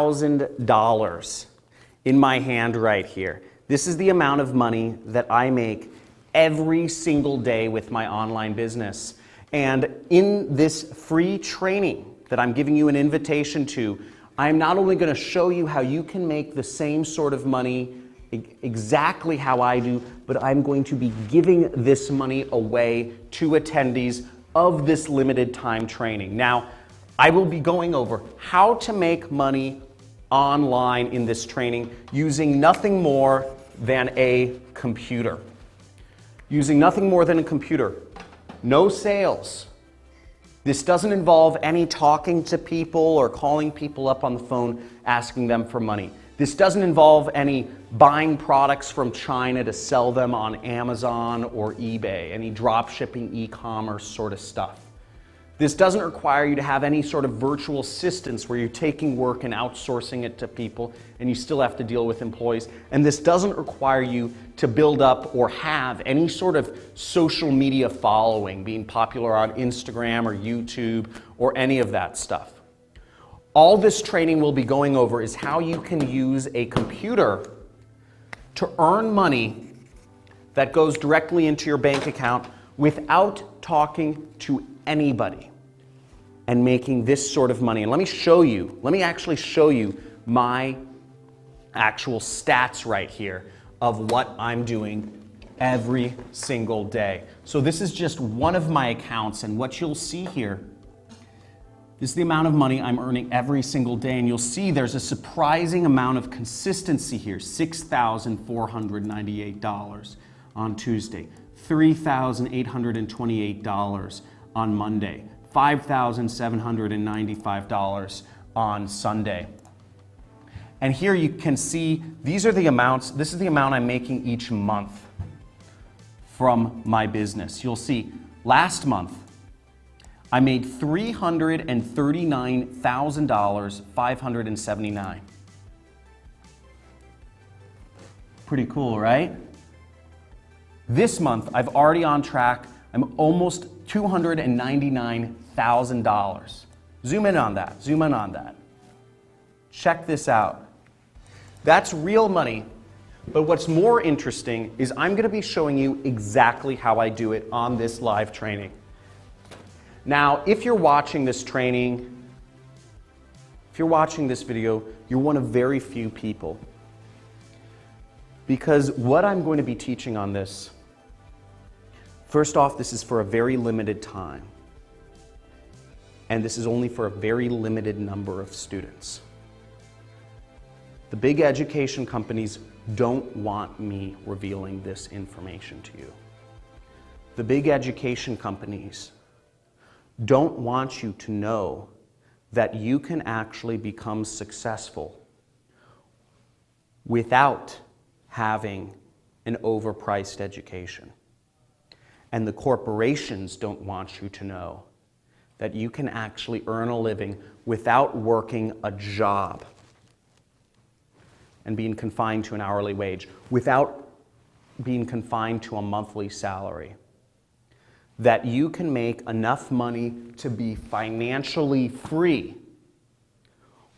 $6,000 in my hand right here. This is the amount of money that I make every single day with my online business. And in this free training that I'm giving you an invitation to, I'm not only going to show you how you can make the same sort of money exactly how I do, but I'm going to be giving this money away to attendees of this limited time training. Now, I will be going over how to make money online in this training using nothing more than a computer. Using nothing more than a computer. No sales. This doesn't involve any talking to people or calling people up on the phone asking them for money. This doesn't involve any buying products from China to sell them on Amazon or eBay, any drop shipping, e-commerce sort of stuff. This doesn't require you to have any sort of virtual assistants where you're taking work and outsourcing it to people and you still have to deal with employees. And this doesn't require you to build up or have any sort of social media following, being popular on Instagram or YouTube or any of that stuff. All this training we'll be going over is how you can use a computer to earn money that goes directly into your bank account without talking to anybody and making this sort of money. And let me actually show you my actual stats right here of what I'm doing every single day. So this is just one of my accounts, and what you'll see here, this is the amount of money I'm earning every single day, and you'll see there's a surprising amount of consistency here. $6,498 on Tuesday, $3,828 on Monday, $5,795 on Sunday. And here you can see these are the amounts, this is the amount I'm making each month from my business. You'll see last month I made $339,579. Pretty cool, right? This month I've already on track. I'm almost $299,000. Zoom in on that, zoom in on that. Check this out. That's real money, but what's more interesting is I'm going to be showing you exactly how I do it on this live training. Now, if you're watching this training, if you're watching this video, you're one of very few people. Because what I'm going to be teaching on this, first off, this is for a very limited time. And this is only for a very limited number of students. The big education companies don't want me revealing this information to you. The big education companies don't want you to know that you can actually become successful without having an overpriced education. And the corporations don't want you to know that you can actually earn a living without working a job and being confined to an hourly wage, without being confined to a monthly salary. That you can make enough money to be financially free,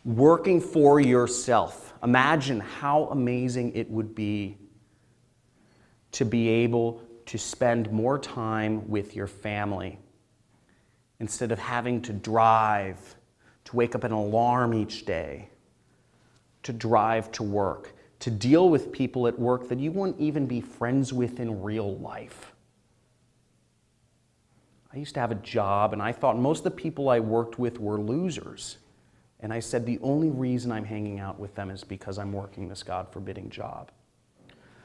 working for yourself. Imagine how amazing it would be to be able to spend more time with your family instead of having to drive, to wake up an alarm each day, to drive to work, to deal with people at work that you wouldn't even be friends with in real life. I used to have a job and I thought most of the people I worked with were losers. And I said the only reason I'm hanging out with them is because I'm working this God-forbidding job.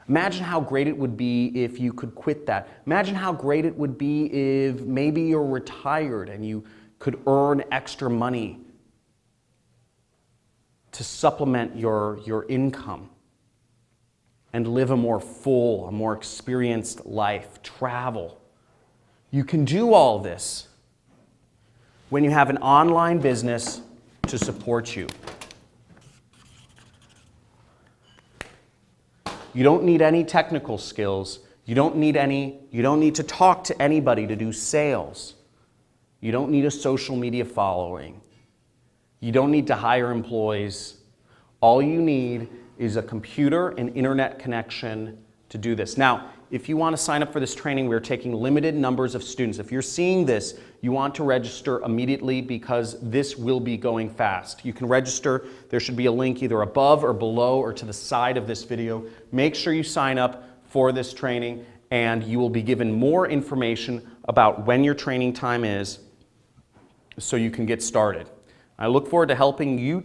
Imagine how great it would be if you could quit that. Imagine how great it would be if maybe you're retired and you could earn extra money to supplement your income and live a more full, a more experienced life, travel. You can do all this when you have an online business to support you. You don't need any technical skills. You don't need to talk to anybody to do sales. You don't need a social media following. You don't need to hire employees. All you need is a computer and internet connection to do this. Now, if you want to sign up for this training, we're taking limited numbers of students. If you're seeing this, you want to register immediately because this will be going fast. You can register. There should be a link either above or below or to the side of this video. Make sure you sign up for this training, and you will be given more information about when your training time is so you can get started. I look forward to helping you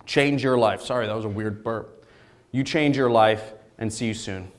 change your life. Sorry, that was a weird burp. You change your life, and see you soon.